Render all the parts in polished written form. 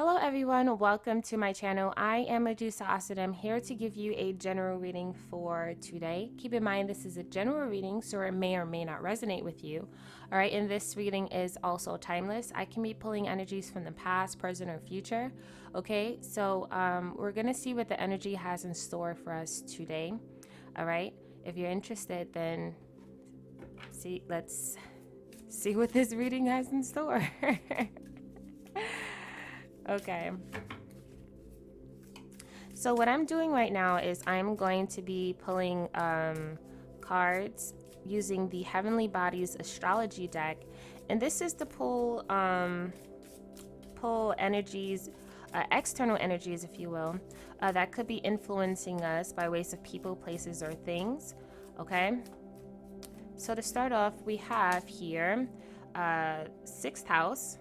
Hello everyone, welcome to my channel. I am Medusa Asad. I'm here to give you a general reading for today. Keep in mind this is a general reading, so it may or may not resonate with you. All right, and this reading is also timeless. I can be pulling energies from the past, present, or future. Okay, so we're gonna see what the energy has in store for us today. All right, if you're interested, then let's see what this reading has in store. Okay. So what I'm doing right now is I'm going to be pulling cards using the Heavenly Bodies astrology deck, and this is to pull energies, external energies, if you will, that could be influencing us by ways of people, places, or things. Okay. So to start off, we have here sixth house,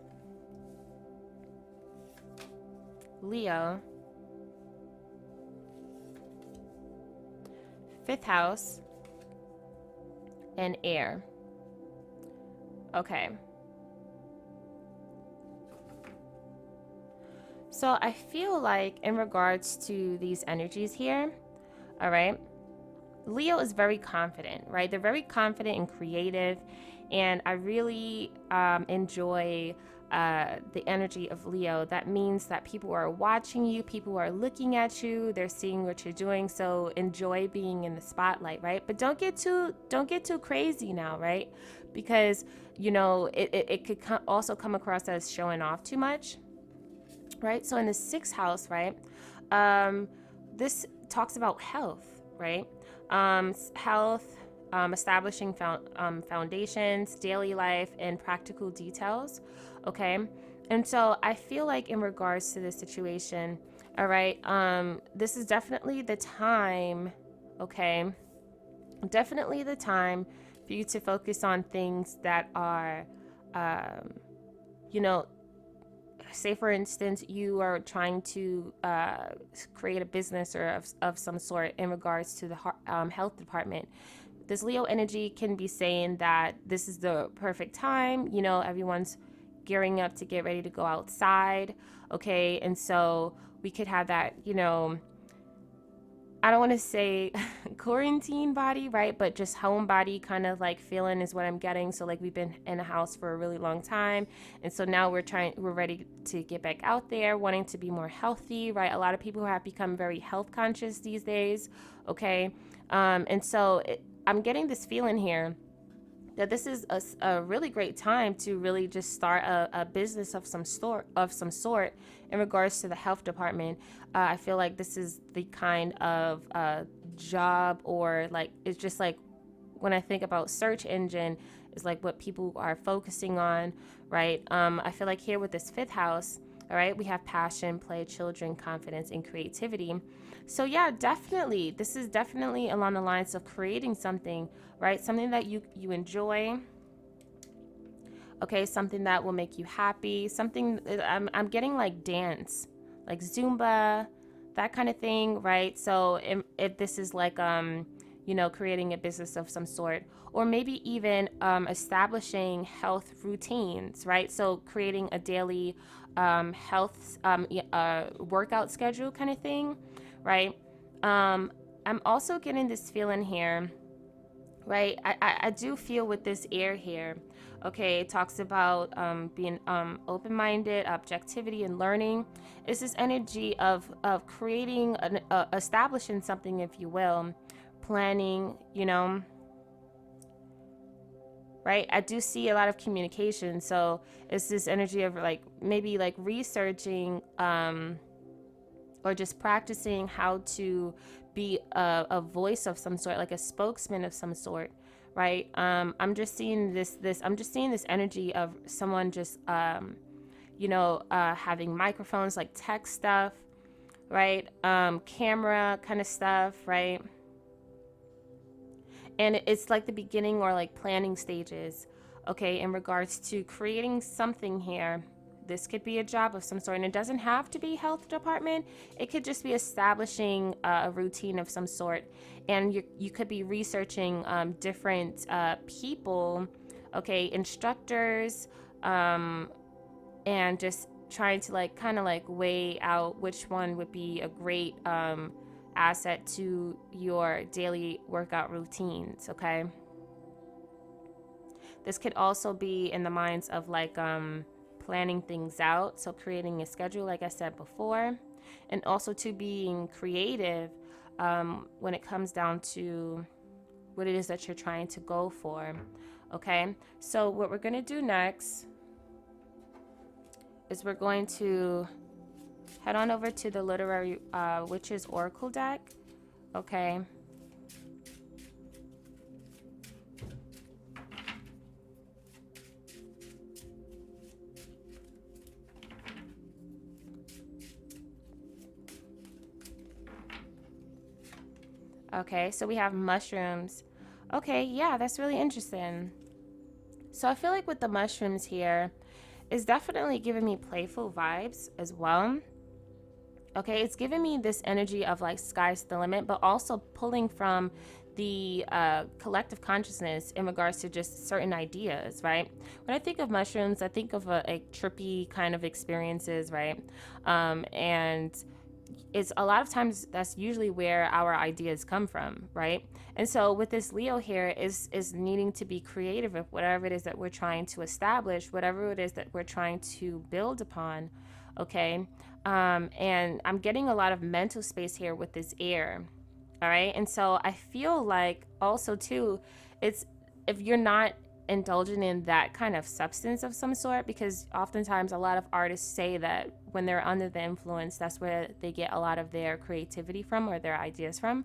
Leo, fifth house, and air. Okay. So I feel like in regards to these energies here, all right, Leo is very confident, right? They're very confident and creative, and I really enjoy the energy of Leo. That means that people are watching you, people are looking at you, they're seeing what you're doing. So enjoy being in the spotlight, right? But don't get too crazy now, right? Because it could also come across as showing off too much, right? So in the sixth house, right, this talks about health, right? Health, establishing foundations, daily life, and practical details. Okay. And so I feel like in regards to this situation, all right, this is definitely the time, okay, definitely the time for you to focus on things that are, you know, say for instance you are trying to create a business or of some sort in regards to the health department. This Leo energy can be saying that this is the perfect time, everyone's gearing up to get ready to go outside. Okay, and so we could have that, I don't want to say quarantine body, right? But just home body kind of like feeling is what I'm getting. So like we've been in a house for a really long time. And so now we're ready to get back out there, wanting to be more healthy, right? A lot of people have become very health conscious these days. Okay. And so I'm getting this feeling here that this is a really great time to really just start a business of some sort in regards to the health department. I feel like this is the kind of job, or like it's just like when I think about search engine is like what people are focusing on, right? I feel like here with this fifth house, all right, we have passion, play, children, confidence, and creativity. So yeah, definitely, this is definitely along the lines of creating something, right? Something that you enjoy. Okay, something that will make you happy. Something I'm getting like dance, like Zumba, that kind of thing, right? So if this is like creating a business of some sort, or maybe even establishing health routines, right? So creating a daily health workout schedule kind of thing, right? I'm also getting this feeling here, right? I do feel with this air here, okay, it talks about being open-minded, objectivity, and learning. It's this energy of creating, establishing something, if you will, planning, right? I do see a lot of communication. So it's this energy of like maybe like researching or just practicing how to be a voice of some sort, like a spokesman of some sort, right? I'm just seeing I'm just seeing this energy of someone just having microphones, like tech stuff, right? Camera kind of stuff, right? And it's like the beginning or like planning stages, okay, in regards to creating something here. This could be a job of some sort, and it doesn't have to be health department. It could just be establishing a routine of some sort, and you could be researching different people, okay, instructors, and just trying to like kind of like weigh out which one would be a great asset to your daily workout routines, okay? This could also be in the minds of like planning things out, so creating a schedule, like I said before, and also to being creative when it comes down to what it is that you're trying to go for. Okay, so what we're going to do next is we're going to head on over to the Literary Witches Oracle deck. Okay. Okay, so we have mushrooms. Okay, yeah, that's really interesting. So I feel like with the mushrooms here, it's definitely giving me playful vibes as well. Okay, it's giving me this energy of like sky's the limit, but also pulling from the collective consciousness in regards to just certain ideas, right? When I think of mushrooms, I think of a trippy kind of experiences, right? And it's a lot of times that's usually where our ideas come from, right? And so with this Leo here is needing to be creative with whatever it is that we're trying to establish, whatever it is that we're trying to build upon. Okay. And I'm getting a lot of mental space here with this air. All right. And so I feel like also too, it's if you're not indulging in that kind of substance of some sort, because oftentimes a lot of artists say that when they're under the influence, that's where they get a lot of their creativity from or their ideas from.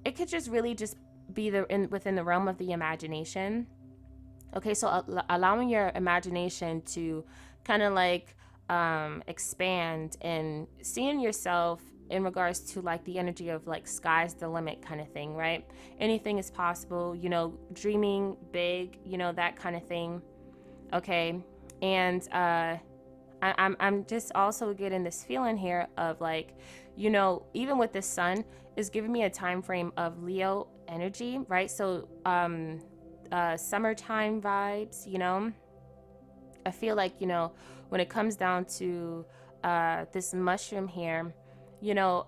It could just really just be within the realm of the imagination. Okay, so allowing your imagination to kind of like expand and seeing yourself in regards to like the energy of like sky's the limit kind of thing, right? Anything is possible, you know, dreaming big, you know, that kind of thing. Okay, and I'm just also getting this feeling here of like, you know, even with the sun is giving me a time frame of Leo energy, right? So summertime vibes, you know. I feel like, you know, when it comes down to this mushroom here, you know,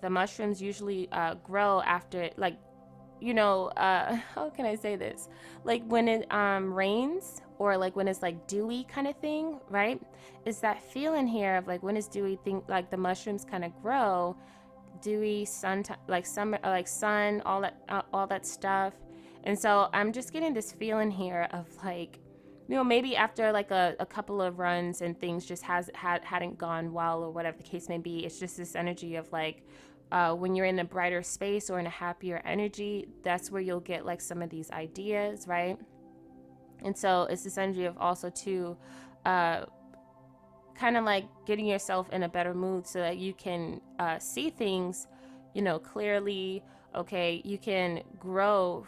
the mushrooms usually grow after, like, you know, how can I say this? Like when it rains or like when it's like dewy kind of thing, right? It's that feeling here of like when it's dewy, think like the mushrooms kind of grow, dewy sun, like summer, like sun, all that stuff. And so I'm just getting this feeling here of like, you know, maybe after like a couple of runs and things just hadn't gone well or whatever the case may be, it's just this energy of like when you're in a brighter space or in a happier energy, that's where you'll get like some of these ideas, right? And so it's this energy of also too kind of like getting yourself in a better mood so that you can see things, you know, clearly. Okay, you can grow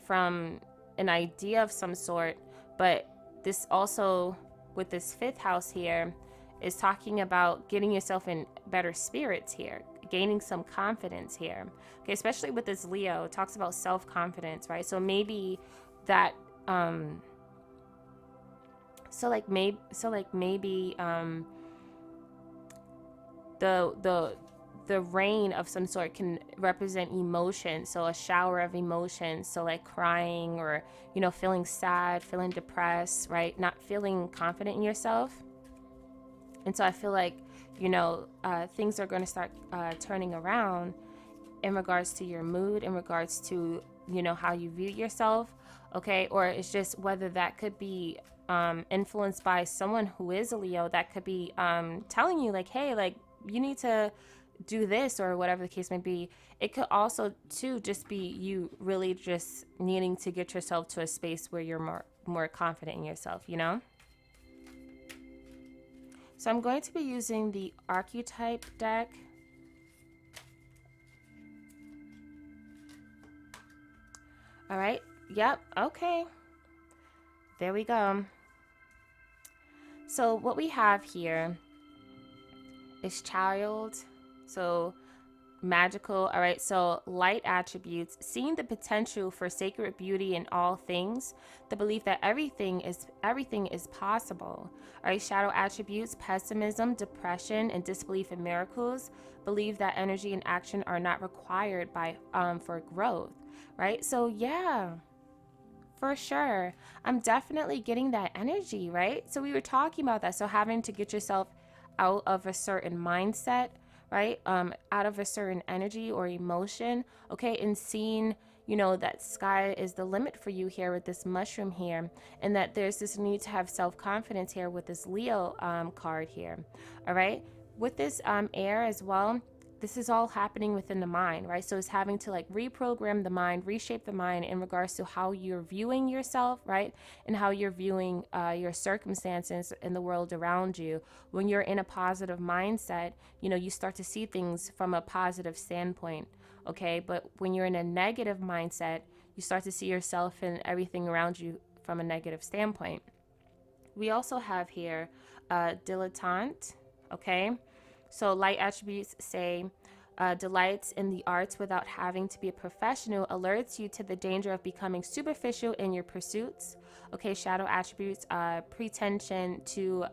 from an idea of some sort, but this also with this fifth house here is talking about getting yourself in better spirits here, gaining some confidence here. Okay, especially with this Leo, it talks about self-confidence, right? So maybe that maybe the rain of some sort can represent emotion, so a shower of emotion, so like crying or, you know, feeling sad, feeling depressed, right? Not feeling confident in yourself. And so I feel like, you know, things are going to start turning around in regards to your mood, in regards to, you know, how you view yourself. Okay, or it's just whether that could be influenced by someone who is a Leo, that could be telling you like, hey, like you need to do this or whatever the case may be. It could also too just be you really just needing to get yourself to a space where you're more confident in yourself, you know. So I'm going to be using the archetype deck. All right, yep, okay, there we go. So what we have here is child. So magical. All right, so light attributes, seeing the potential for sacred beauty in all things, the belief that everything is possible. All right, shadow attributes, pessimism, depression, and disbelief in miracles, believe that energy and action are not required by for growth. Right, so yeah, for sure. I'm definitely getting that energy, right? So we were talking about that. So having to get yourself out of a certain mindset, right? Out of a certain energy or emotion, okay? And seeing, that sky is the limit for you here with this mushroom here, and that there's this need to have self-confidence here with this Leo card here, all right? With this air as well, this is all happening within the mind, right? So it's having to like reprogram the mind, reshape the mind in regards to how you're viewing yourself, right? And how you're viewing your circumstances in the world around you. When you're in a positive mindset, you start to see things from a positive standpoint, okay? But when you're in a negative mindset, you start to see yourself and everything around you from a negative standpoint. We also have here dilettante, okay? So light attributes say delights in the arts without having to be a professional, alerts you to the danger of becoming superficial in your pursuits. Okay, shadow attributes, pretension to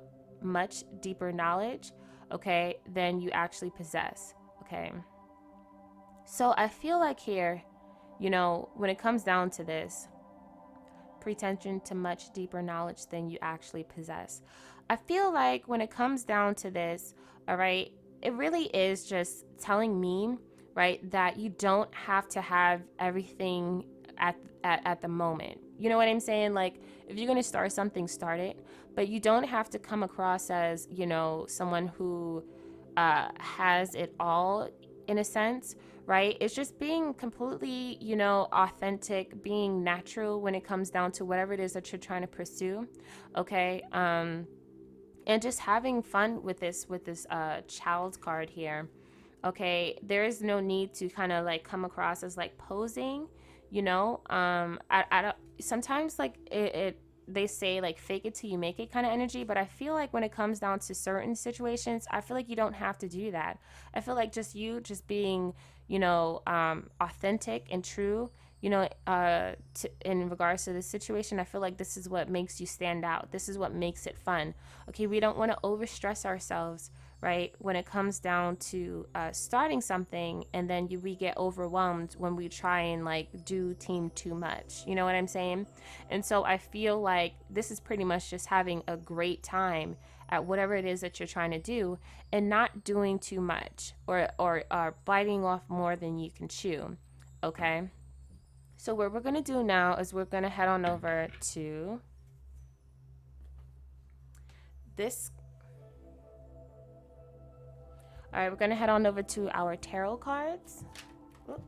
much deeper knowledge, okay, than you actually possess. Okay. So I feel like here, when it comes down to this, pretension to much deeper knowledge than you actually possess. I feel like when it comes down to this, all right, it really is just telling me, right, that you don't have to have everything at the moment. You know what I'm saying? Like, if you're going to start something, start it, but you don't have to come across as, someone who has it all in a sense, right? It's just being completely, authentic, being natural when it comes down to whatever it is that you're trying to pursue, okay? And just having fun with this child card here, okay? There is no need to kind of like come across as like posing, I don't, sometimes like it they say like fake it till you make it kind of energy, but I feel like when it comes down to certain situations, I feel like you don't have to do that. I feel like just being, authentic and true, in regards to this situation, I feel like this is what makes you stand out. This is what makes it fun. Okay, we don't want to overstress ourselves, right? When it comes down to starting something, and then we get overwhelmed when we try and like do team too much. You know what I'm saying? And so I feel like this is pretty much just having a great time at whatever it is that you're trying to do, and not doing too much or biting off more than you can chew. Okay. So what we're going to do now is we're going to head on over to this. All right, we're going to head on over to our tarot cards. Oop.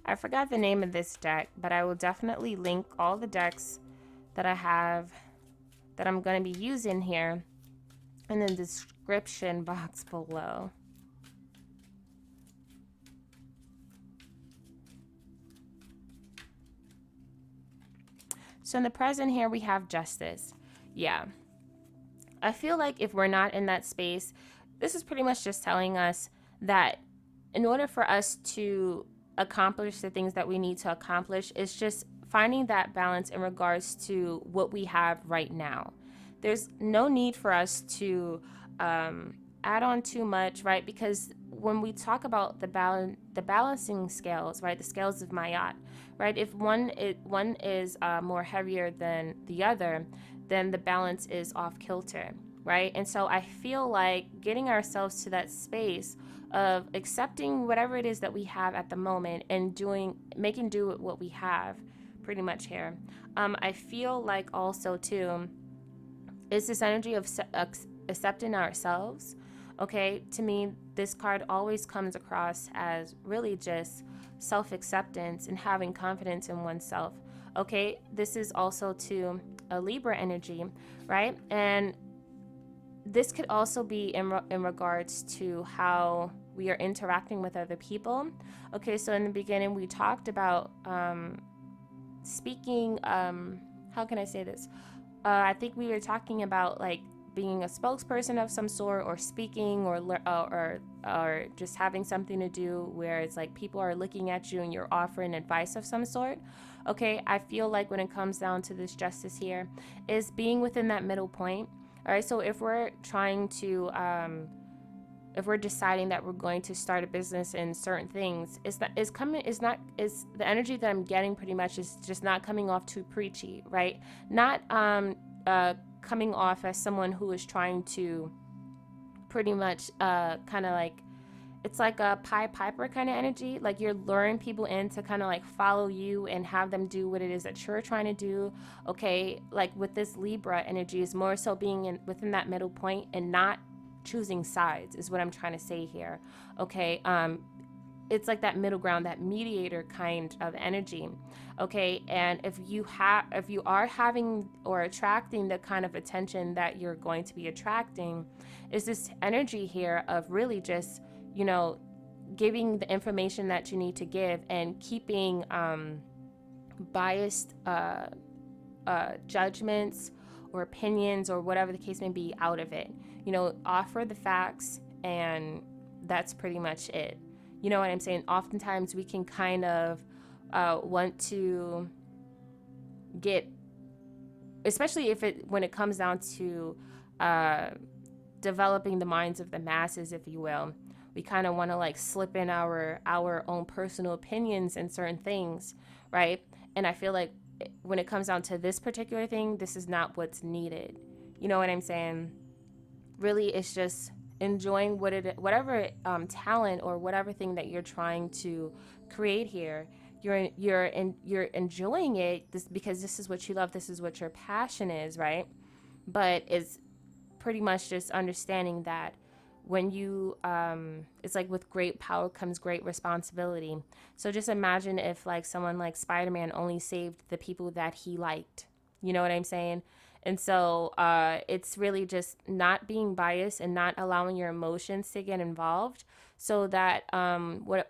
I forgot the name of this deck, but I will definitely link all the decks that I have that I'm going to be using here in the description box below. So in the present here, we have justice. Yeah. I feel like if we're not in that space, this is pretty much just telling us that in order for us to accomplish the things that we need to accomplish, it's just finding that balance in regards to what we have right now. There's no need for us to add on too much, right? Because when we talk about the balancing scales, right, the scales of Mayat, right, if one is more heavier than the other, then the balance is off kilter, right? And so I feel like getting ourselves to that space of accepting whatever it is that we have at the moment and making do with what we have, pretty much here. I feel like also too is this energy of accepting ourselves. Okay, to me, this card always comes across as really just self-acceptance and having confidence in oneself. Okay, this is also to a Libra energy, right? And this could also be in regards to how we are interacting with other people. Okay, so in the beginning, we talked about speaking, how can I say this? I think we were talking about like being a spokesperson of some sort, or speaking, or just having something to do where it's like people are looking at you and you're offering advice of some sort. Okay, I feel like when it comes down to this justice here, is being within that middle point. All right, so if we're trying to if we're deciding that we're going to start a business in certain things, is the energy that I'm getting pretty much is just not coming off too preachy, right? Not coming off as someone who is trying to pretty much kind of like, it's like a Pied Piper kind of energy. Like you're luring people in to kind of like follow you and have them do what it is that you're trying to do. Okay, like with this Libra energy is more so being within that middle point and not choosing sides is what I'm trying to say here. Okay, it's like that middle ground, that mediator kind of energy. Okay, and if you are having or attracting the kind of attention that you're going to be attracting, is this energy here of really just, you know, giving the information that you need to give and keeping biased judgments or opinions or whatever the case may be out of it. You know, offer the facts, and that's pretty much it. You know what I'm saying? Oftentimes we can kind of want to get, especially when it comes down to developing the minds of the masses, if you will. We kind of want to like slip in our own personal opinions in certain things, right? And I feel like when it comes down to this particular thing, this is not what's needed. You know what I'm saying? Really, it's just enjoying whatever talent or whatever thing that you're trying to create here. You're enjoying it because this is what you love. This is what your passion is, right? But it's pretty much just understanding that when you it's like with great power comes great responsibility. So just imagine if like someone like Spider-Man only saved the people that he liked. You know what I'm saying? And so it's really just not being biased and not allowing your emotions to get involved, so that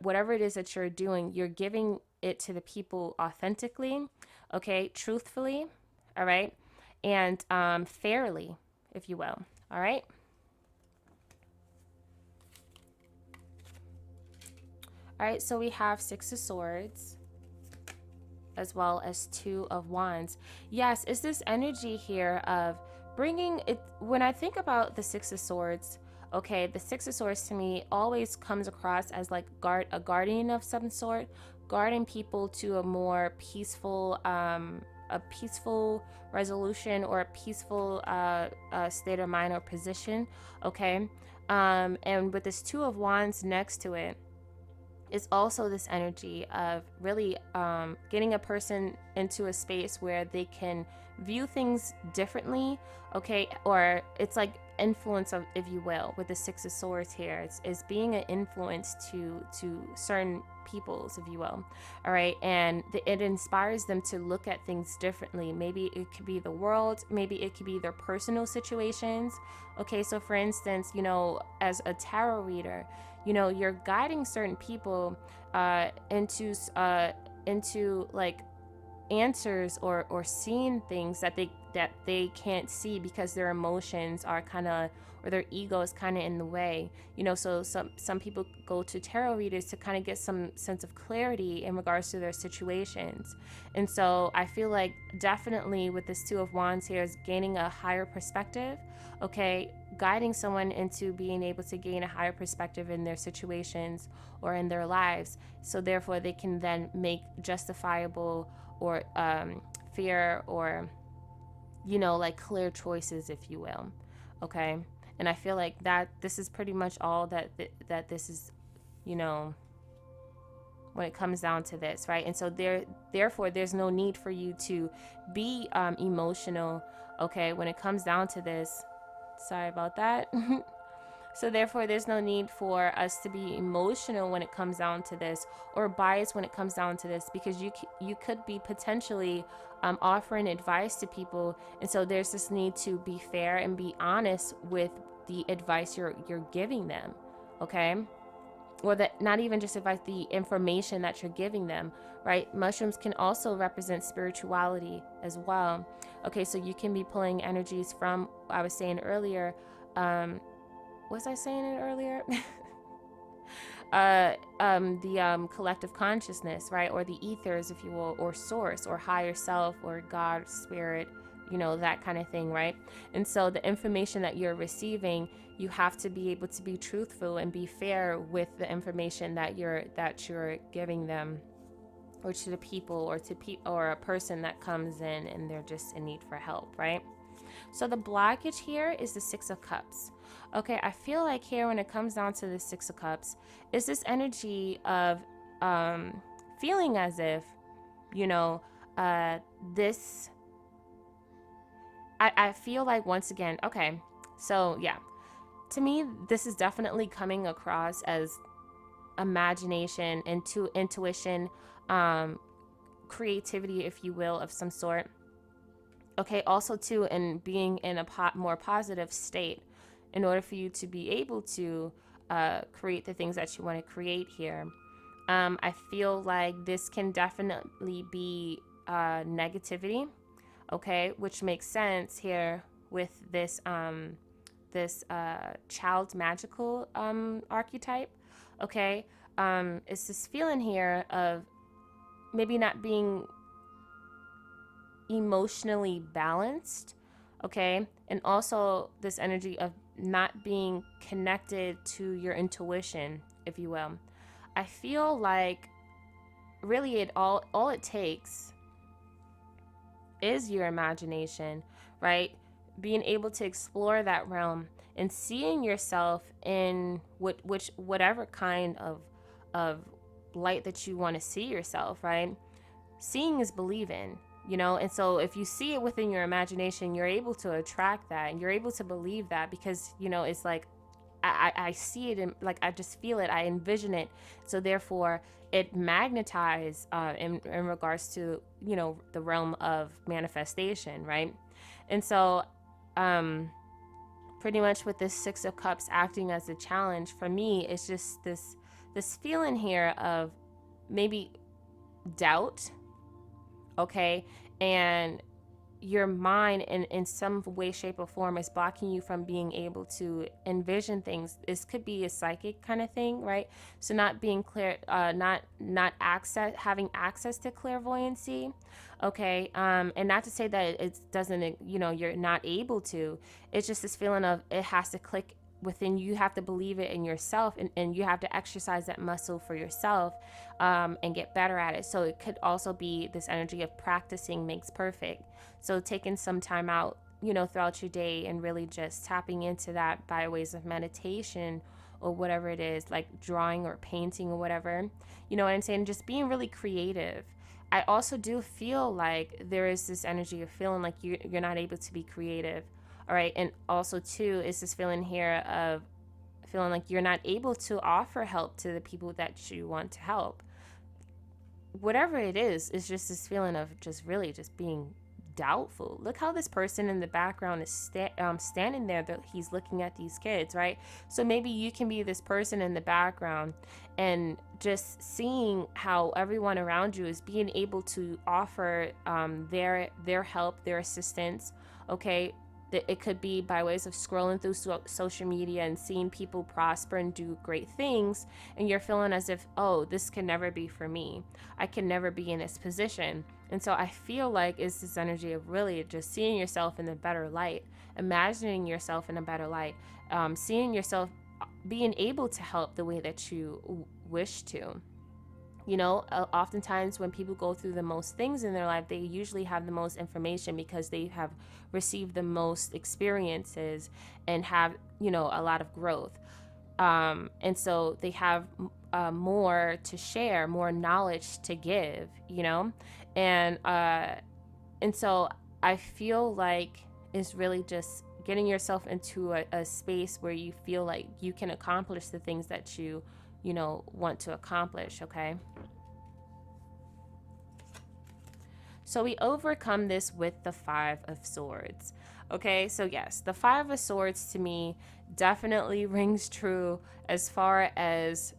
whatever it is that you're doing, you're giving it to the people authentically, okay, truthfully, all right, and fairly, if you will, all right? All right, so we have Six of Swords as well as Two of Wands. Yes, it's this energy here of bringing it. When I think about the Six of Swords, okay, the Six of Swords to me always comes across as like a guardian of some sort, guarding people to a more peaceful, a peaceful resolution or a peaceful state of mind or position, okay? And with this Two of Wands next to it, is also this energy of really getting a person into a space where they can view things differently, okay? Or it's like influence, of, if you will, with the Six of Swords here. It's being an influence to certain peoples, if you will, all right? And it inspires them to look at things differently. Maybe it could be the world, maybe it could be their personal situations, okay? So for instance, you know, as a tarot reader, you know, you're guiding certain people into like answers or seeing things that they can't see because their emotions are kind of, or their ego is kind of in the way, you know. So some people go to tarot readers to kind of get some sense of clarity in regards to their situations. And so I feel like definitely with this Two of Wands here is gaining a higher perspective, okay, guiding someone into being able to gain a higher perspective in their situations or in their lives, so therefore they can then make justifiable or fair or, you know, like clear choices, if you will, okay? And I feel like that this is pretty much all that this is, you know, when it comes down to this, right? And so therefore there's no need for you to be emotional, okay, when it comes down to this. Sorry about that. So therefore there's no need for us to be emotional when it comes down to this, or biased when it comes down to this, because you could be potentially offering advice to people, and so there's this need to be fair and be honest with the advice you're giving them, okay? or that not even just advice, the information that you're giving them, right? Mushrooms can also represent spirituality as well. Okay, so you can be pulling energies from, I was saying earlier, was I saying it earlier? The collective consciousness, right? Or the ethers, if you will, or source, or higher self, or God, spirit, that kind of thing, right? And so the information that you're receiving, you have to be able to be truthful and be fair with the information that you're giving them, or to the people, or to or a person that comes in and they're just in need for help, right? So the blockage here is the Six of Cups. Okay, I feel like here when it comes down to the Six of Cups, is this energy of feeling as if, this, I feel like once again, okay, so yeah, to me, this is definitely coming across as imagination, intuition, creativity, if you will, of some sort. Okay, also too, and being in a more positive state in order for you to be able to create the things that you want to create here. I feel like this can definitely be negativity, okay, which makes sense here with this child magical archetype. Okay, it's this feeling here of maybe not being emotionally balanced, okay, and also this energy of not being connected to your intuition, if you will. I feel like really all it takes is your imagination, right? Being able to explore that realm and seeing yourself in whatever kind of light that you want to see yourself, right? Seeing is believing, and so if you see it within your imagination, you're able to attract that, and you're able to believe that, because it's like I see it, and like I just feel it, I envision it, so therefore it magnetizes in regards to the realm of manifestation, right? And so pretty much with this Six of Cups acting as a challenge for me, it's just this feeling here of maybe doubt, okay, and your mind in some way, shape, or form is blocking you from being able to envision things. This could be a psychic kind of thing, right? So not being clear, not having access to clairvoyancy, okay, and not to say that it doesn't, you're not able to. It's just this feeling of it has to click within you. You have to believe it in yourself, and you have to exercise that muscle for yourself, and get better at it. So it could also be this energy of practicing makes perfect. So taking some time out, throughout your day, and really just tapping into that by ways of meditation or whatever it is, like drawing or painting or whatever, you know what I'm saying? Just being really creative. I also do feel like there is this energy of feeling like you're not able to be creative. All right. And also too, is this feeling here of feeling like you're not able to offer help to the people that you want to help. Whatever it is, it's just this feeling of just really just being doubtful. Look how this person in the background is standing there, that he's looking at these kids, right? So maybe you can be this person in the background and just seeing how everyone around you is being able to offer their help, their assistance, okay? It could be by ways of scrolling through social media and seeing people prosper and do great things, and you're feeling as if, oh, this can never be for me. I can never be in this position. And so I feel like it's this energy of really just seeing yourself in a better light, imagining yourself in a better light, seeing yourself being able to help the way that you wish to. Oftentimes when people go through the most things in their life, they usually have the most information because they have received the most experiences and have, a lot of growth. And so they have more to share, more knowledge to give, and so I feel like it's really just getting yourself into a space where you feel like you can accomplish the things that you want to accomplish, okay? So we overcome this with the Five of Swords. Okay, so yes, the Five of Swords to me definitely rings true as far as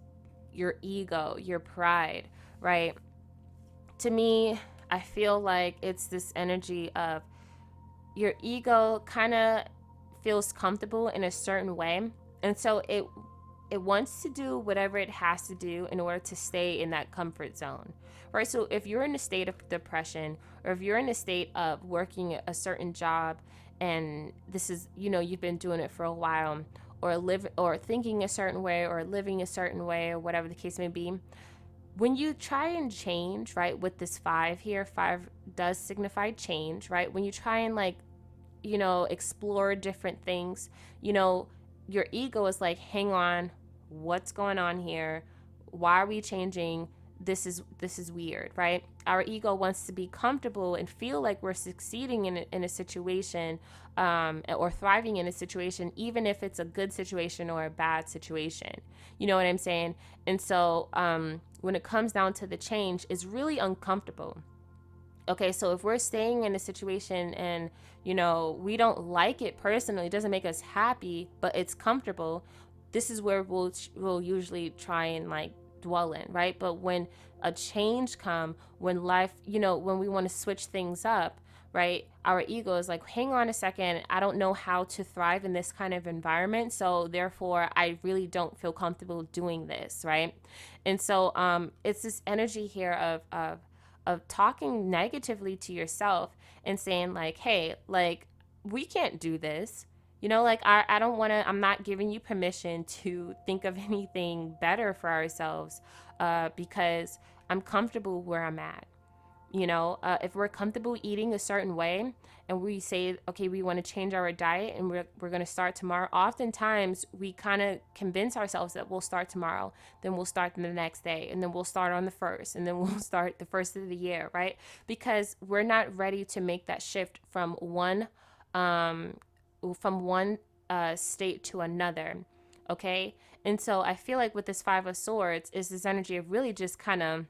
your ego, your pride, right? To me, I feel like it's this energy of your ego kind of feels comfortable in a certain way. And so it wants to do whatever it has to do in order to stay in that comfort zone. Right? So if you're in a state of depression, or if you're in a state of working a certain job, and this is, you've been doing it for a while, or live or thinking a certain way, or living a certain way, or whatever the case may be, when you try and change, right, with this five here, five does signify change, right? When you try and like, explore different things, your ego is like, hang on, what's going on here? Why are we changing? This is weird, right? Our ego wants to be comfortable and feel like we're succeeding in a situation, or thriving in a situation, even if it's a good situation or a bad situation. You know what I'm saying? And so when it comes down to the change, it's really uncomfortable. Okay, so if we're staying in a situation and, we don't like it personally, it doesn't make us happy, but it's comfortable, this is where we'll usually try and like dwell in, right? But when a change come, when life, when we want to switch things up, right? Our ego is like, hang on a second, I don't know how to thrive in this kind of environment, so therefore I really don't feel comfortable doing this, right? And so it's this energy here of talking negatively to yourself and saying like, hey, like, we can't do this. Like, I don't want to, I'm not giving you permission to think of anything better for ourselves, because I'm comfortable where I'm at. If we're comfortable eating a certain way, and we say, okay, we want to change our diet, and we're going to start tomorrow, oftentimes we kind of convince ourselves that we'll start tomorrow, then we'll start the next day, and then we'll start on the first, and then we'll start the first of the year, right? Because we're not ready to make that shift from one um, state to another. Okay. And so I feel like with this Five of Swords is this energy of really just kind of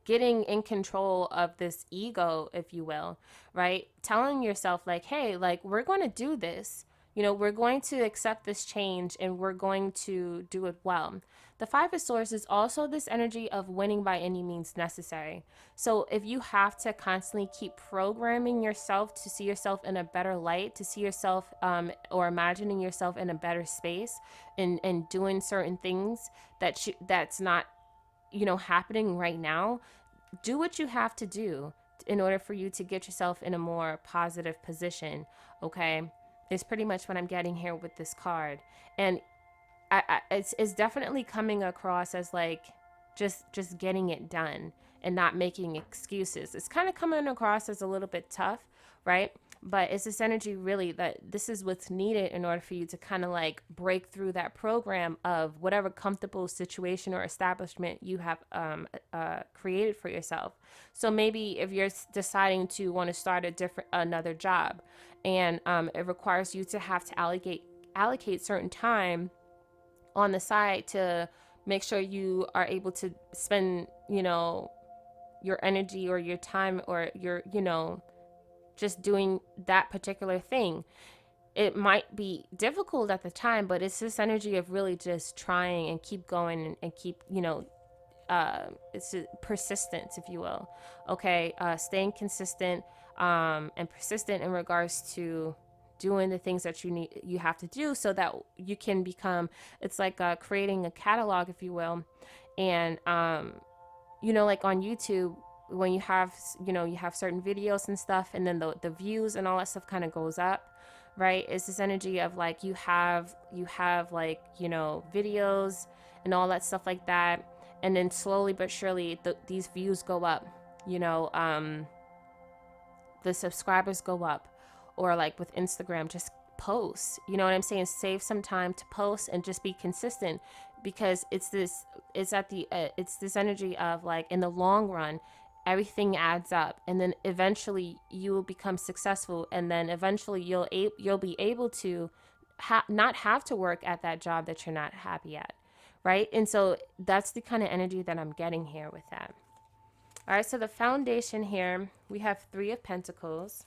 getting in control of this ego, if you will, right? Telling yourself, like, hey, like, we're going to do this. We're going to accept this change, and we're going to do it well. The Five of Swords is also this energy of winning by any means necessary. So if you have to constantly keep programming yourself to see yourself in a better light, to see yourself, or imagining yourself in a better space, and doing certain things that's not happening right now, do what you have to do in order for you to get yourself in a more positive position. Okay, is pretty much what I'm getting here with this card. And it's definitely coming across as like just getting it done and not making excuses. It's kind of coming across as a little bit tough, right? But it's this energy really that this is what's needed in order for you to kind of like break through that program of whatever comfortable situation or establishment you have created for yourself. So maybe if you're deciding to want to start another job, and it requires you to have to allocate certain time on the side to make sure you are able to spend, your energy or your time or your, just doing that particular thing. It might be difficult at the time, but it's this energy of really just trying and keep going, and keep, it's persistence, if you will. Okay, staying consistent, and persistent in regards to doing the things that you have to do, so that you can become, it's like creating a catalog, if you will. And like on YouTube, when you have certain videos and stuff, and then the views and all that stuff kind of goes up, right? It's this energy of like you have like, videos and all that stuff like that, and then slowly but surely these views go up, the subscribers go up. Or like with Instagram, just post, you know what I'm saying? Save some time to post and just be consistent, because it's this energy of like, in the long run, everything adds up, and then eventually you will become successful, and then eventually you'll be able to not have to work at that job that you're not happy at, right? And so that's the kind of energy that I'm getting here with that. All right, so the foundation here, we have Three of Pentacles,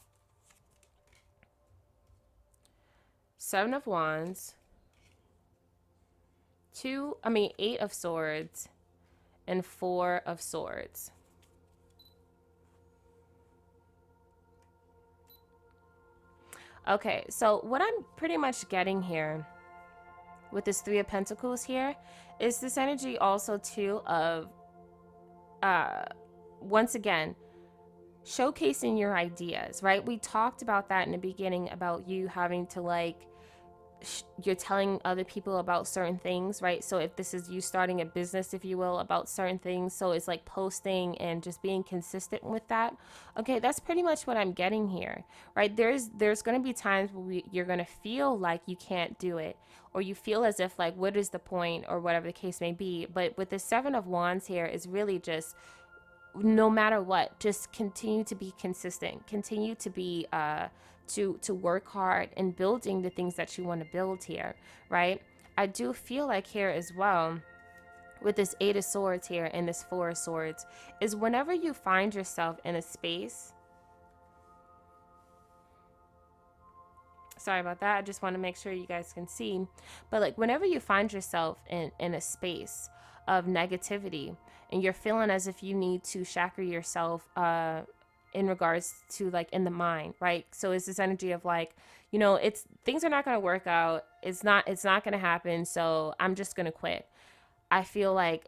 Seven of Wands, Eight of Swords and Four of Swords. Okay, so what I'm pretty much getting here with this Three of Pentacles here is this energy also too of once again showcasing your ideas, right? We talked about that in the beginning about you having to like you're telling other people about certain things, right? So if this is you starting a business, if you will, about certain things, so it's like posting and just being consistent with that. Okay, that's pretty much what I'm getting here, right? There's going to be times where you're going to feel like you can't do it, or you feel as if like, what is the point, or whatever the case may be. But with the Seven of Wands here is really just, no matter what, just continue to be consistent, continue to be to work hard in building the things that you want to build here, right? I do feel like here as well with this Eight of Swords here and this Four of Swords is whenever you find yourself in a space, sorry about that, I just want to make sure you guys can see, but like whenever you find yourself in a space of negativity and you're feeling as if you need to shackle yourself in regards to like in the mind, right? So it's this energy of like, you know, it's things are not going to work out, it's not going to happen, so I'm just going to quit. I feel like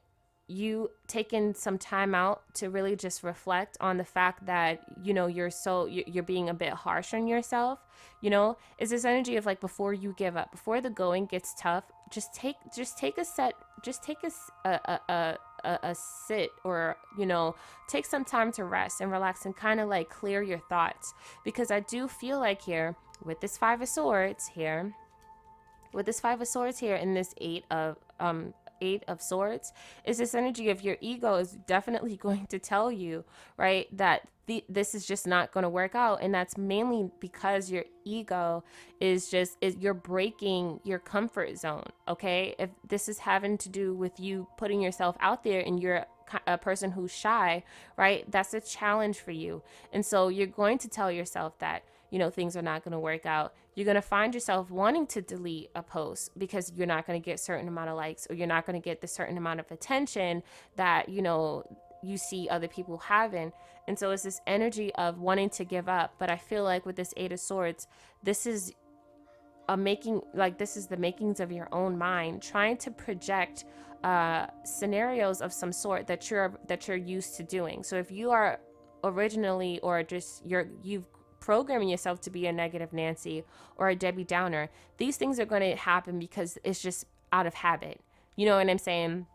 you taking some time out to really just reflect on the fact that, you know, you're being a bit harsh on yourself, you know, is this energy of like, before you give up, before the going gets tough, just take a sit, or, you know, take some time to rest and relax and kind of like clear your thoughts. Because I do feel like here with this Five of Swords here, and this Eight of Swords, is this energy of your ego is definitely going to tell you, right, that this is just not going to work out. And that's mainly because your ego is you're breaking your comfort zone. Okay, if this is having to do with you putting yourself out there and you're a person who's shy, right, that's a challenge for you. And so you're going to tell yourself that, you know, things are not going to work out. You're going to find yourself wanting to delete a post because you're not going to get a certain amount of likes, or you're not going to get the certain amount of attention that, you know, you see other people having. And so it's this energy of wanting to give up. But I feel like with this Eight of Swords, this is this is the makings of your own mind trying to project scenarios of some sort that you're used to doing. So if you are originally, or just you've programming yourself to be a negative Nancy or a Debbie Downer, these things are going to happen because it's just out of habit. You know what I'm saying?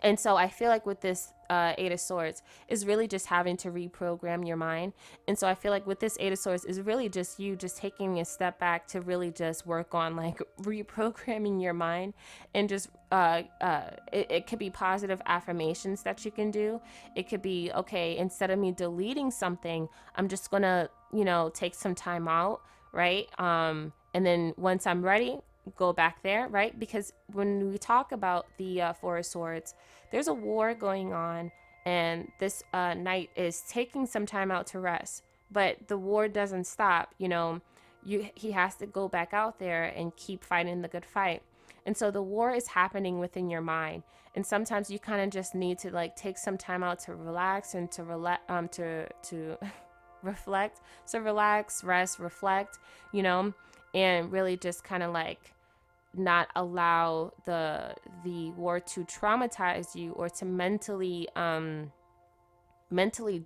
And so I feel like with this Eight of Swords is really just having to reprogram your mind. And so I feel like with this Eight of Swords is really just you just taking a step back to really just work on like reprogramming your mind. And just it could be positive affirmations that you can do. It could be, okay, instead of me deleting something, I'm just gonna, you know, take some time out, right? And then once I'm ready, go back there, right? Because when we talk about the Four of Swords, there's a war going on, and this knight is taking some time out to rest, but the war doesn't stop. You know, he has to go back out there and keep fighting the good fight. And so the war is happening within your mind, and sometimes you kind of just need to like take some time out to relax and to reflect. So relax, rest, reflect, you know, and really just kind of like not allow the war to traumatize you, or to mentally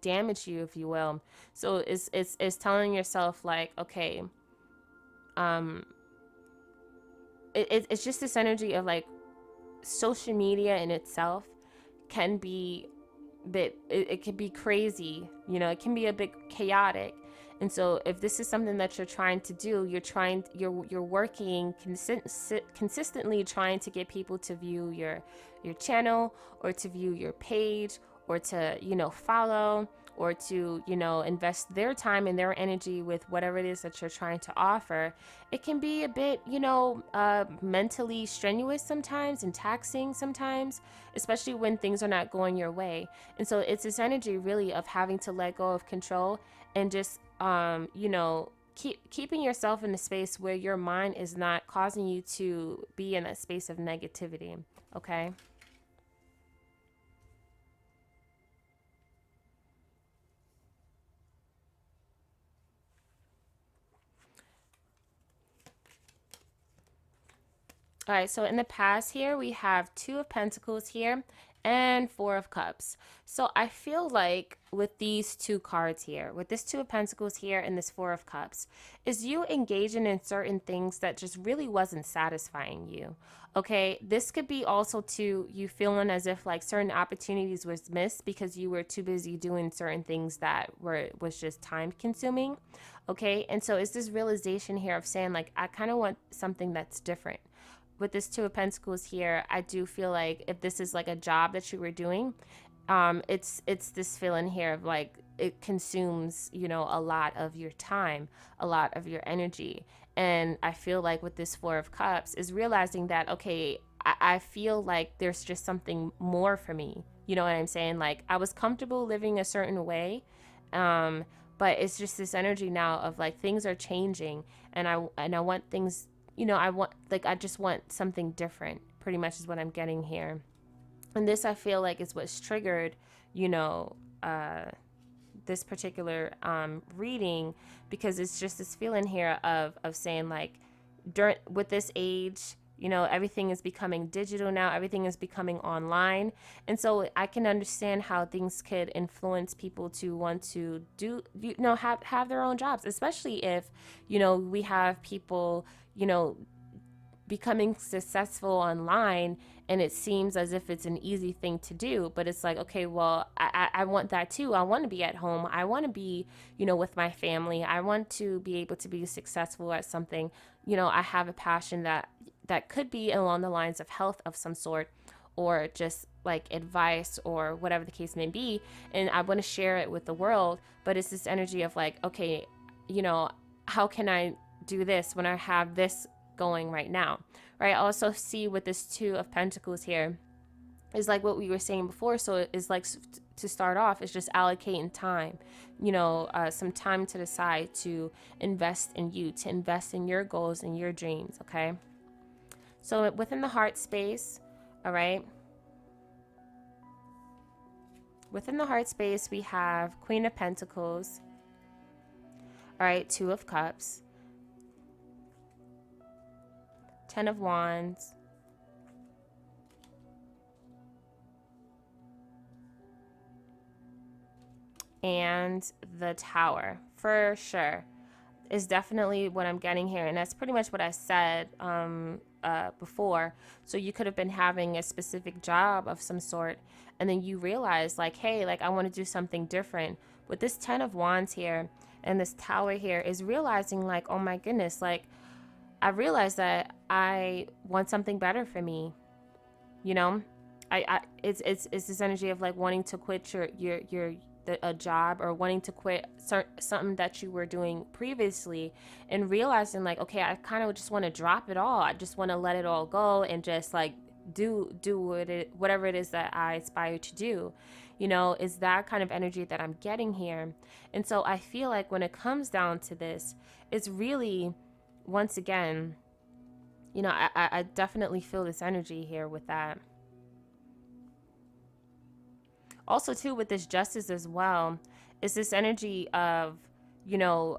damage you, if you will. So it's telling yourself like, okay, it's just this energy of like, social media in itself can be it can be crazy, you know, it can be a bit chaotic. And so if this is something that you're trying to do, you're working consistently trying to get people to view your channel, or to view your page, or to, you know, follow, or to, you know, invest their time and their energy with whatever it is that you're trying to offer. It can be a bit, you know, mentally strenuous sometimes and taxing sometimes, especially when things are not going your way. And so it's this energy really of having to let go of control and just, you know, keeping yourself in a space where your mind is not causing you to be in a space of negativity. Okay. All right, so in the past here, we have Two of Pentacles here and Four of Cups. So I feel like with these two cards here, with this Two of Pentacles here and this Four of Cups, is you engaging in certain things that just really wasn't satisfying you. Okay, this could be also to you feeling as if like certain opportunities was missed because you were too busy doing certain things that was just time consuming. Okay, and so it's this realization here of saying like I kind of want something that's different. With this Two of Pentacles here, I do feel like if this is like a job that you were doing, it's this feeling here of like it consumes, you know, a lot of your time, a lot of your energy. And I feel like with this Four of Cups is realizing that, okay, I feel like there's just something more for me. You know what I'm saying? Like I was comfortable living a certain way. Um, but it's just this energy now of like things are changing and I want things, you know, I want like I just want something different, pretty much is what I'm getting here. And this I feel like is what's triggered, you know, this particular reading, because it's just this feeling here of saying like during with this age, you know, everything is becoming digital now, everything is becoming online. And so I can understand how things could influence people to want to do, you know, have their own jobs, especially if, you know, we have people, you know, becoming successful online, and it seems as if it's an easy thing to do, but it's like, okay, well, I want that too. I want to be at home, I want to be, you know, with my family, I want to be able to be successful at something. You know, I have a passion that could be along the lines of health of some sort, or just like advice or whatever the case may be, and I want to share it with the world. But it's this energy of like, okay, you know, how can I do this when I have this going right now, right? I also see with this Two of Pentacles here is like what we were saying before. So it's like to start off, it's just allocating time, you know, some time to the side to invest in you, to invest in your goals and your dreams. Okay. So within the heart space, all right, within the heart space, we have Queen of Pentacles, all right, Two of Cups, Ten of Wands, and the Tower. For sure is definitely what I'm getting here, and that's pretty much what I said before. So you could have been having a specific job of some sort, and then you realize like, hey, like I want to do something different. With this Ten of Wands here and this Tower here is realizing like, oh my goodness, like I realized that I want something better for me. You know, it's this energy of like wanting to quit a job, or wanting to quit something that you were doing previously, and realizing like, okay, I kind of just want to drop it all. I just want to let it all go and just like do whatever it is that I aspire to do. You know, is that kind of energy that I'm getting here. And so I feel like when it comes down to this, it's really, once again, you know, I definitely feel this energy here with that. Also too with this Justice as well, is this energy of, you know,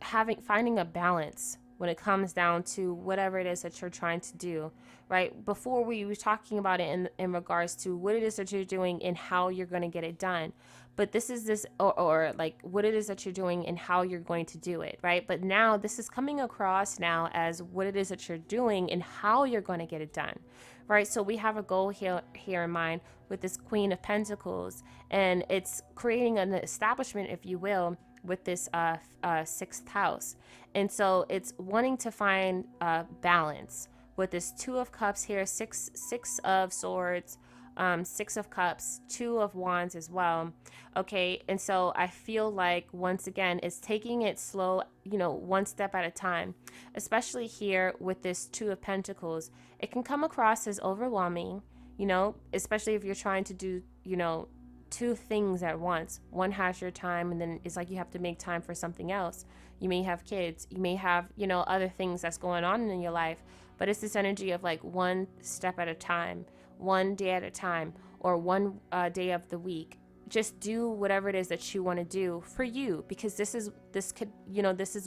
finding a balance when it comes down to whatever it is that you're trying to do. Right before, we were talking about it in regards to what it is that you're doing and how you're going to get it done. But this is this, or like what it is that you're doing and how you're going to do it, right? But now this is coming across now as what it is that you're doing and how you're going to get it done, right? So we have a goal here in mind with this Queen of Pentacles, and it's creating an establishment, if you will, with this sixth house. And so it's wanting to find balance with this Two of Cups here, six of Swords, Six of Cups, Two of Wands as well. Okay, and so I feel like once again it's taking it slow, you know, one step at a time. Especially here with this Two of Pentacles, it can come across as overwhelming, you know, especially if you're trying to do, you know, two things at once. One has your time, and then it's like you have to make time for something else. You may have kids, you may have, you know, other things that's going on in your life, but it's this energy of like one step at a time, one day at a time, or one day of the week. Just do whatever it is that you want to do for you, because this is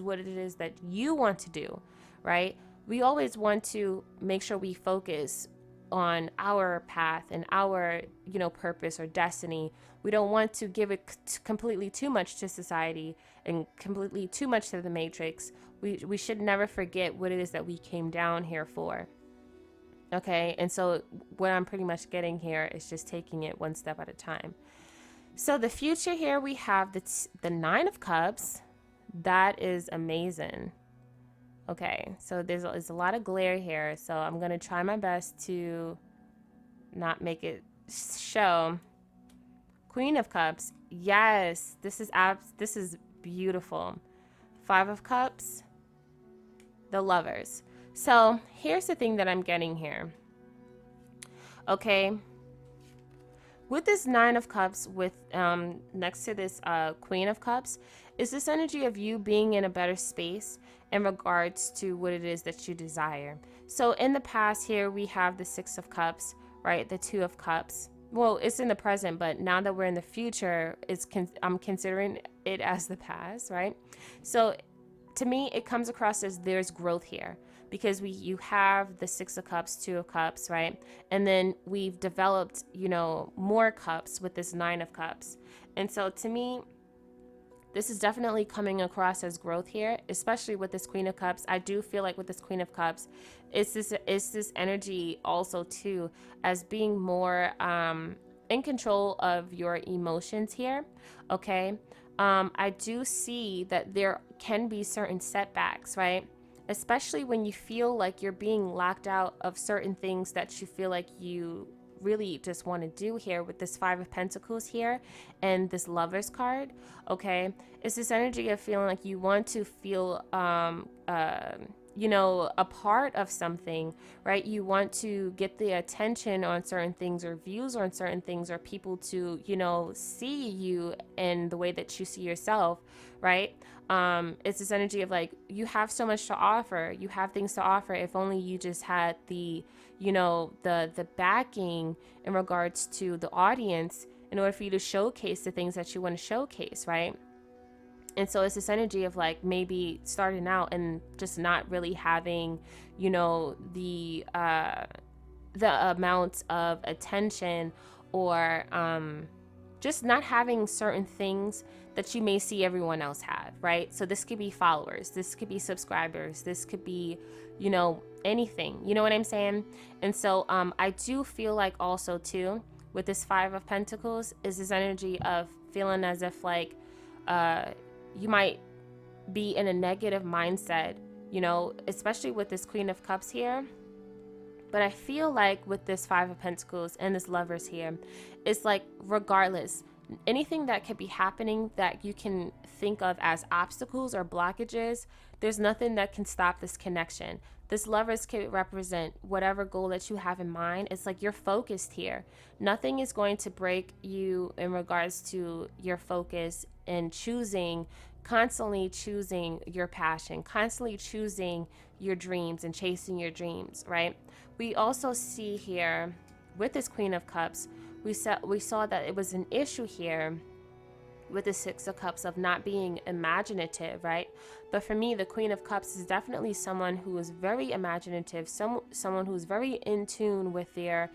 what it is that you want to do, right? We always want to make sure we focus on our path and our, you know, purpose or destiny. We don't want to give it completely too much to society and completely too much to the matrix. We should never forget what it is that we came down here for. Okay, and so what I'm pretty much getting here is just taking it one step at a time. So the future here, we have the Nine of Cups. That is amazing. Okay, so there's a lot of glare here, so I'm going to try my best to not make it show. Queen of Cups. Yes, this is beautiful. Five of Cups. The Lovers. So here's the thing that I'm getting here. Okay, with this Nine of Cups, with next to this Queen of Cups, is this energy of you being in a better space in regards to what it is that you desire. So in the past here, we have the Six of Cups, right? The Two of Cups. Well, it's in the present, but now that we're in the future, I'm considering it as the past, right? So to me, it comes across as there's growth here, because you have the Six of Cups, Two of Cups, right? And then we've developed, you know, more cups with this Nine of Cups. And so to me, this is definitely coming across as growth here, especially with this Queen of Cups. I do feel like with this Queen of Cups, it's this energy also too, as being more in control of your emotions here, okay? I do see that there can be certain setbacks, right? Especially when you feel like you're being locked out of certain things that you feel like you really just want to do here with this Five of Pentacles here and this Lovers card, okay? It's this energy of feeling like you want to feel you know, a part of something, right? You want to get the attention on certain things, or views on certain things, or people to, you know, see you in the way that you see yourself, right? It's this energy of like, you have so much to offer, you have things to offer. If only you just had the, you know, the backing in regards to the audience in order for you to showcase the things that you want to showcase, right? And so it's this energy of like maybe starting out and just not really having, you know, the amount of attention, or just not having certain things that you may see everyone else have, right? So this could be followers, this could be subscribers, this could be, you know, anything, you know what I'm saying? And so I do feel like also too, with this Five of Pentacles, is this energy of feeling as if like you might be in a negative mindset, you know, especially with this Queen of Cups here. But I feel like with this Five of Pentacles and this Lovers here, it's like regardless, anything that could be happening that you can think of as obstacles or blockages, there's nothing that can stop this connection. This Lovers could represent whatever goal that you have in mind. It's like you're focused here. Nothing is going to break you in regards to your focus and constantly choosing your passion, constantly choosing your dreams and chasing your dreams, right? We also see here with this Queen of Cups, we saw that it was an issue here with the Six of Cups of not being imaginative, right? But for me, the Queen of Cups is definitely someone who is very imaginative, someone who's very in tune with their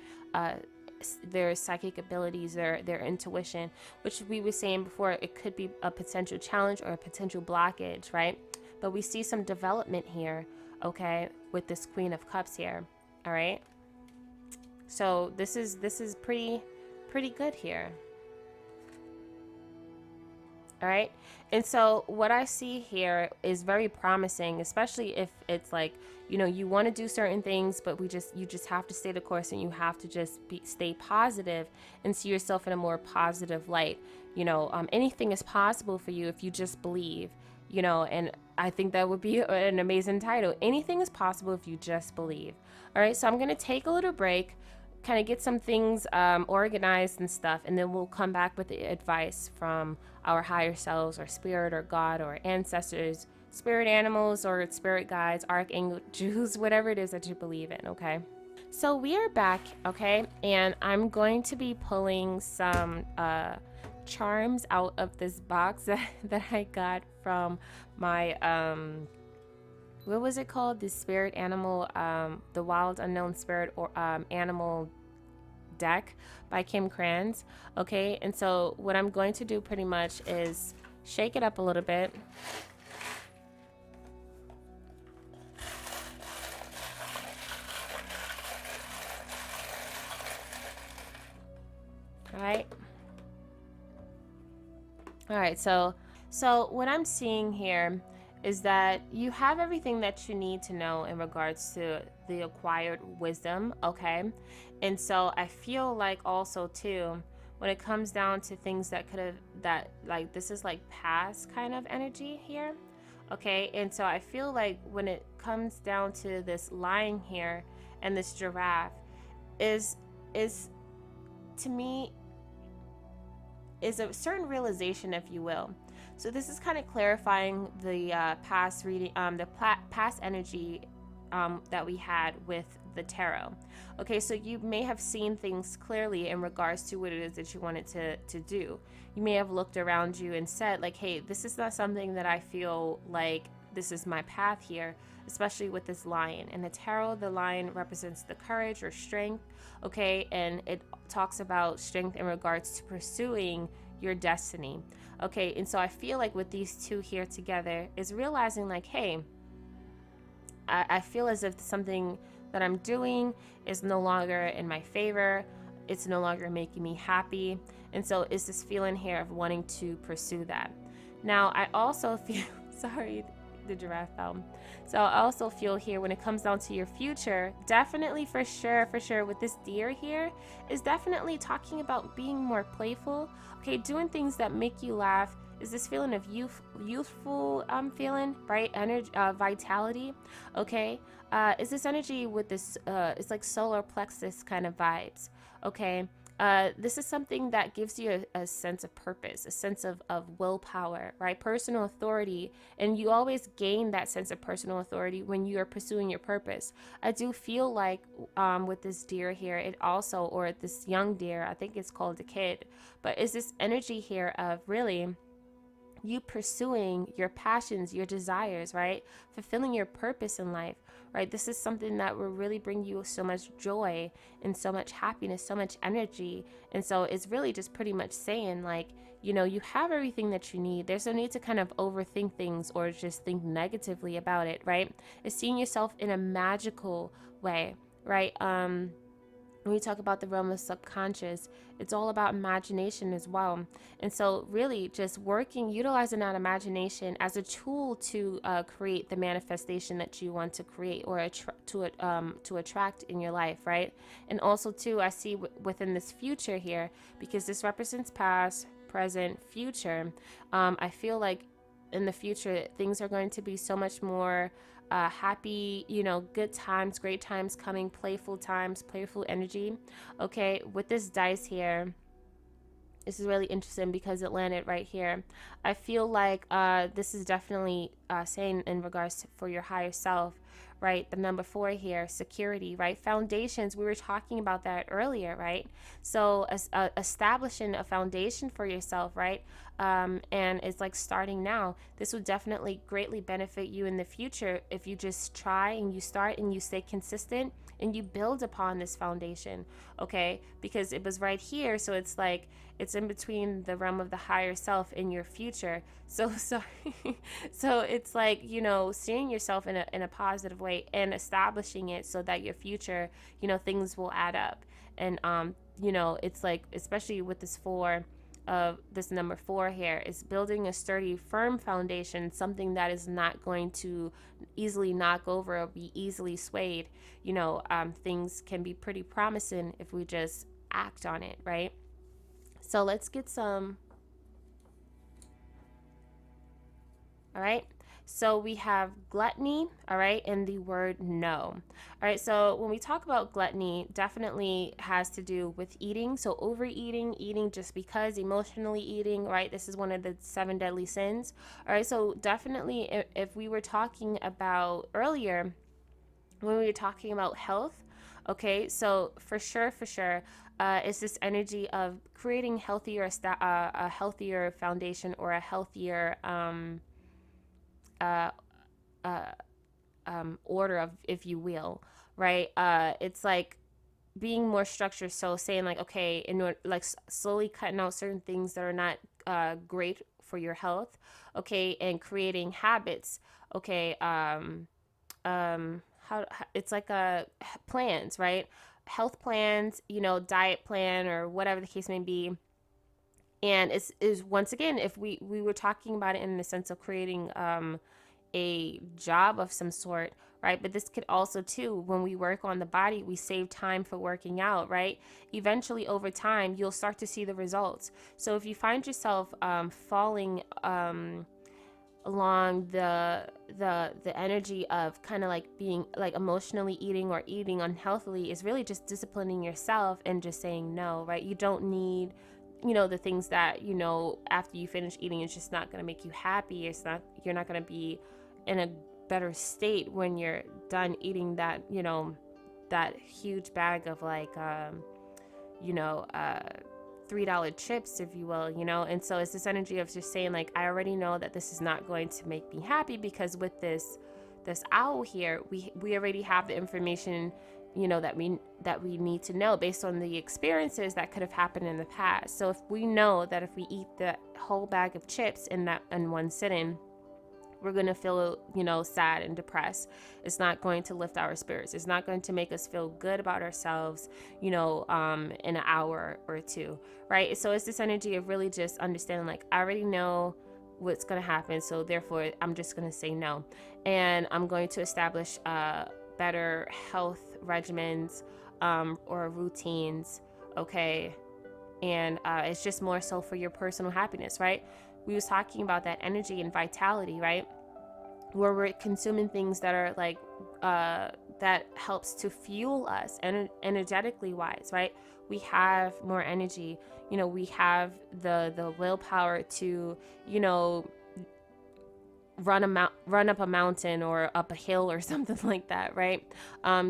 psychic abilities, their intuition, which we were saying before, it could be a potential challenge or a potential blockage, right? But we see some development here, okay, with this Queen of Cups here, all right? So this is pretty good here. All right. And so what I see here is very promising, especially if it's like, you know, you want to do certain things, but you just have to stay the course, and you have to just stay positive and see yourself in a more positive light. You know, anything is possible for you if you just believe, you know, and I think that would be an amazing title. Anything is possible if you just believe. All right. So I'm going to take a little break. kind of get some things organized and stuff, and then we'll come back with the advice from our higher selves or spirit or God or ancestors, spirit animals or spirit guides, archangels, whatever it is that you believe in, okay? So we are back, okay? And I'm going to be pulling some charms out of this box that I got from my what was it called? The spirit animal, the wild unknown spirit or animal deck by Kim Kranz. Okay, and so what I'm going to do pretty much is shake it up a little bit. All right. All right, so what I'm seeing here is that you have everything that you need to know in regards to the acquired wisdom, okay? And so I feel like also too, when it comes down to things that could have, that like this is like past kind of energy here, okay? And so I feel like when it comes down to this lion here and this giraffe is to me is a certain realization, if you will. So this is kind of clarifying the past reading, past energy that we had with the tarot. Okay, so you may have seen things clearly in regards to what it is that you wanted to do. You may have looked around you and said, like, hey, this is not something that I feel like this is my path here, especially with this lion. In the tarot, the lion represents the courage or strength, okay? And it talks about strength in regards to pursuing your destiny, okay? And so I feel like with these two here together is realizing like, hey, I feel as if something that I'm doing is no longer in my favor. It's no longer making me happy. And so it's this feeling here of wanting to pursue that. Now, I also feel, sorry, the giraffe fell. So I also feel here when it comes down to your future, definitely for sure, with this deer here, is definitely talking about being more playful. Okay, doing things that make you laugh. Is this feeling of youthful feeling, right? Energy, vitality. Okay, is this energy with this? It's like solar plexus kind of vibes. Okay, this is something that gives you a sense of purpose, a sense of willpower, right? Personal authority. And you always gain that sense of personal authority when you are pursuing your purpose. I do feel like with this deer here, it also, or this young deer, I think it's called a kid, but is this energy here of really you pursuing your passions, your desires, right? Fulfilling your purpose in life, right? This is something that will really bring you so much joy and so much happiness, so much energy. And so it's really just pretty much saying like, you know, you have everything that you need. There's no need to kind of overthink things or just think negatively about it, right? It's seeing yourself in a magical way, right? When we talk about the realm of subconscious, it's all about imagination as well. And so really just utilizing that imagination as a tool to create the manifestation that you want to create or to attract in your life, right? And also too, I see within this future here, because this represents past, present, future, I feel like in the future things are going to be so much more happy, you know, good times, great times coming, playful times, playful energy. Okay, with this dice here, this is really interesting because it landed right here. I feel like this is definitely saying in regards to, for your higher self, right? The number 4 here, security, right? Foundations, we were talking about that earlier, right? So establishing a foundation for yourself, right? And it's like starting now. This would definitely greatly benefit you in the future if you just try and you start and you stay consistent and you build upon this foundation, okay? Because it was right here, so it's like it's in between the realm of the higher self and your future. So so it's like, you know, seeing yourself in a positive way and establishing it so that your future, you know, things will add up. And you know, it's like, especially with this 4 of this number 4 here, is building a sturdy, firm foundation, something that is not going to easily knock over or be easily swayed. You know, things can be pretty promising if we just act on it, right? So let's get some. All right. So we have gluttony, all right, and the word no. All right, so when we talk about gluttony, definitely has to do with eating. So overeating, eating just because, emotionally eating, right? This is one of the 7 deadly sins. All right, so definitely if we were talking about earlier, when we were talking about health, okay, so for sure, it's this energy of creating a healthier foundation or a healthier uh, uh, order of, if you will, right? It's like being more structured. So saying like, okay, in order, like slowly cutting out certain things that are not great for your health, okay, and creating habits, okay. How it's like a plans, right? Health plans, diet plan or whatever the case may be. And it's is once again, if we were talking about it in the sense of creating a job of some sort, right? But this could also too, when we work on the body, we save time for working out, right? Eventually over time you'll start to see the results. So if you find yourself falling along the energy of kind of like being like emotionally eating or eating unhealthily, is really just disciplining yourself and just saying no, right? You don't need the things that after you finish eating, it's just not going to make you happy. You're not going to be in a better state when you're done eating that huge bag of like you know uh $3 chips, if you will, and so it's this energy of just saying like, I already know that this is not going to make me happy, because with this owl here, we already have the information that we need to know based on the experiences that could have happened in the past. So if we know that if we eat the whole bag of chips in one sitting, we're going to feel, sad and depressed. It's not going to lift our spirits. It's not going to make us feel good about ourselves, in an hour or two, right? So it's this energy of really just understanding, like, I already know what's going to happen. So therefore, I'm just going to say no. And I'm going to establish better health regimens or routines, okay? And it's just more so for your personal happiness, right? We was talking about that energy and vitality, right? Where we're consuming things that are like that helps to fuel us energetically wise, right? We have more energy, we have the willpower to run up a mountain or up a hill or something like that, right?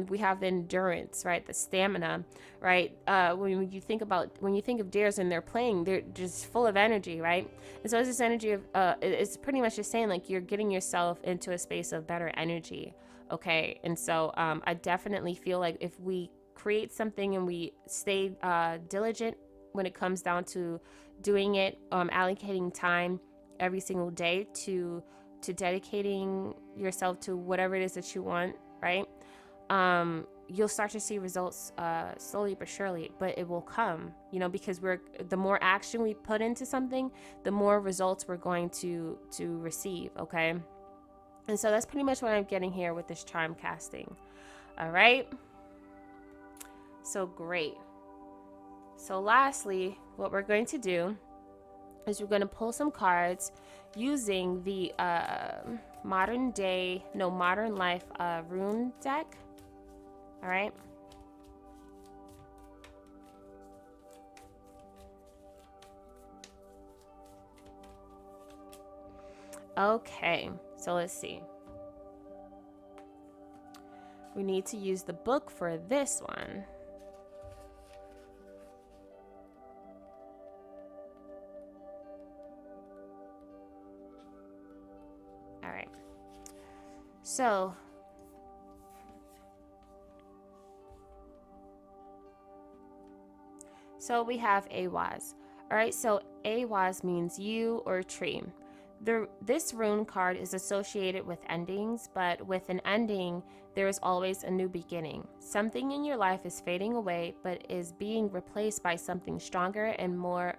We have the endurance, right? The stamina, right? When you think of deers and they're playing, they're just full of energy, right? And so it's this energy of it's pretty much just saying like you're getting yourself into a space of better energy, okay? And so I definitely feel like if we create something and we stay diligent when it comes down to doing it, allocating time every single day to dedicating yourself to whatever it is that you want, right? You'll start to see results slowly but surely, but it will come, because the more action we put into something, the more results we're going to receive, okay? And so that's pretty much what I'm getting here with this charm casting. All right. So great. So lastly, what we're going to do is we're going to pull some cards using the modern life rune deck. All right. Okay, so let's see. We need to use the book for this one. All right. So we have Awaz. All right, so Awaz means you or tree. This rune card is associated with endings, but with an ending, there is always a new beginning. Something in your life is fading away, but is being replaced by something stronger and more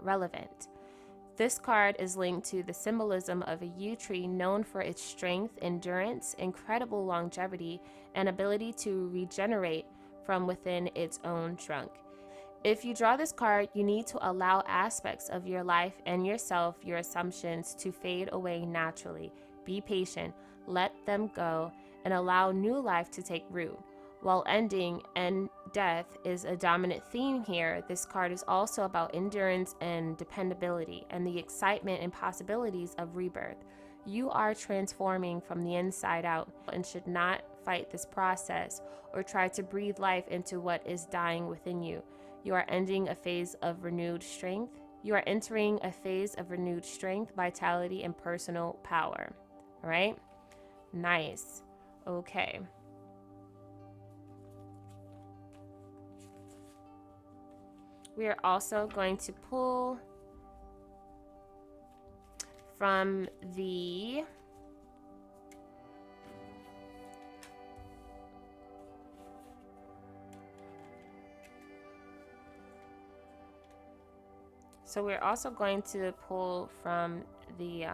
relevant. This card is linked to the symbolism of a yew tree known for its strength, endurance, incredible longevity, and ability to regenerate from within its own trunk. If you draw this card, you need to allow aspects of your life and yourself, your assumptions, to fade away naturally. Be patient, let them go, and allow new life to take root. While ending and death is a dominant theme here, this card is also about endurance and dependability and the excitement and possibilities of rebirth. You are transforming from the inside out and should not fight this process or try to breathe life into what is dying within you. You are ending a phase of renewed strength. You are entering a phase of renewed strength, vitality, and personal power. All right? Nice. Okay. We are also going to pull from the we're also going to pull from the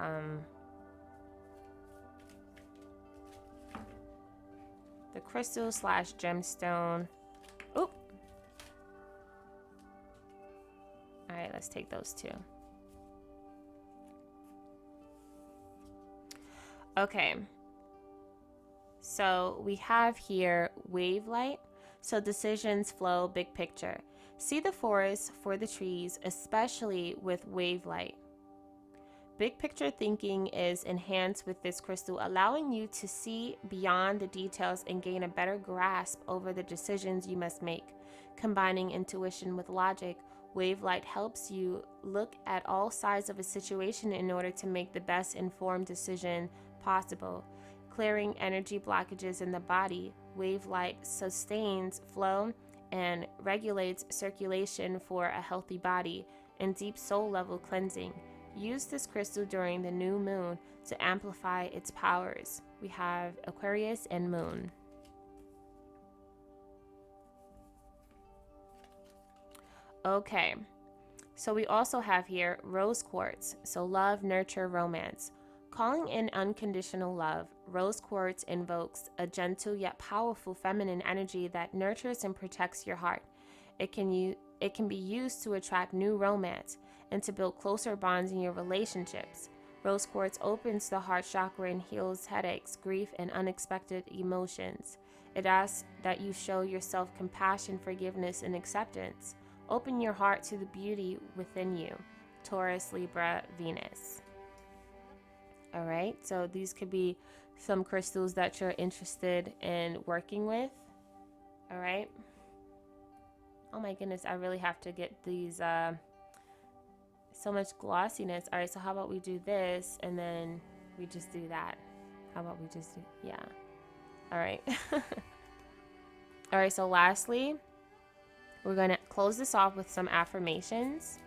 crystal / gemstone. Oop. All right, let's take those two. Okay. So we have here wave light. So decisions flow, big picture. See the forest for the trees, especially with wave light. Big picture thinking is enhanced with this crystal, allowing you to see beyond the details and gain a better grasp over the decisions you must make. Combining intuition with logic, wave light helps you look at all sides of a situation in order to make the best informed decision possible. Clearing energy blockages in the body, wave light sustains flow and regulates circulation for a healthy body and deep soul level cleansing. Use this crystal during the new moon to amplify its powers. We have Aquarius and Moon. Okay, so we also have here rose quartz. So love, nurture, romance. Calling in unconditional love, rose quartz invokes a gentle yet powerful feminine energy that nurtures and protects your heart. It can be used to attract new romance and to build closer bonds in your relationships. Rose quartz opens the heart chakra and heals headaches, grief, and unexpected emotions. It asks that you show yourself compassion, forgiveness, and acceptance. Open your heart to the beauty within you. Taurus, Libra, Venus. All right, so these could be some crystals that you're interested in working with. All right. Oh my goodness, I really have to get these so much glossiness. All right, so how about we do this and then we just do that? How about we just do, yeah. All right. All right, so lastly, we're going to close this off with some affirmations.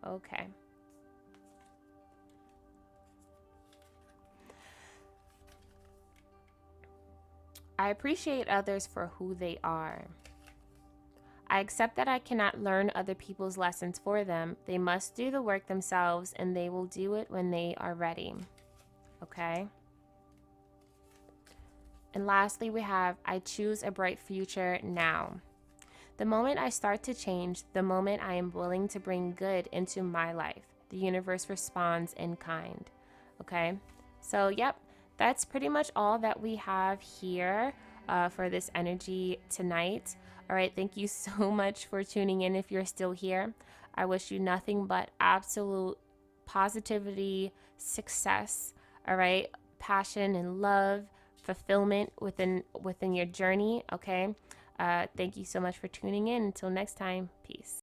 Okay. I appreciate others for who they are. I accept that I cannot learn other people's lessons for them. They must do the work themselves, and they will do it when they are ready. Okay? And lastly, we have, I choose a bright future now. The moment I start to change, the moment I am willing to bring good into my life, the universe responds in kind. Okay? So, yep, that's pretty much all that we have here for this energy tonight. All right, thank you so much for tuning in if you're still here. I wish you nothing but absolute positivity, success, all right, passion and love, fulfillment within your journey, okay? Thank you so much for tuning in. Until next time, peace.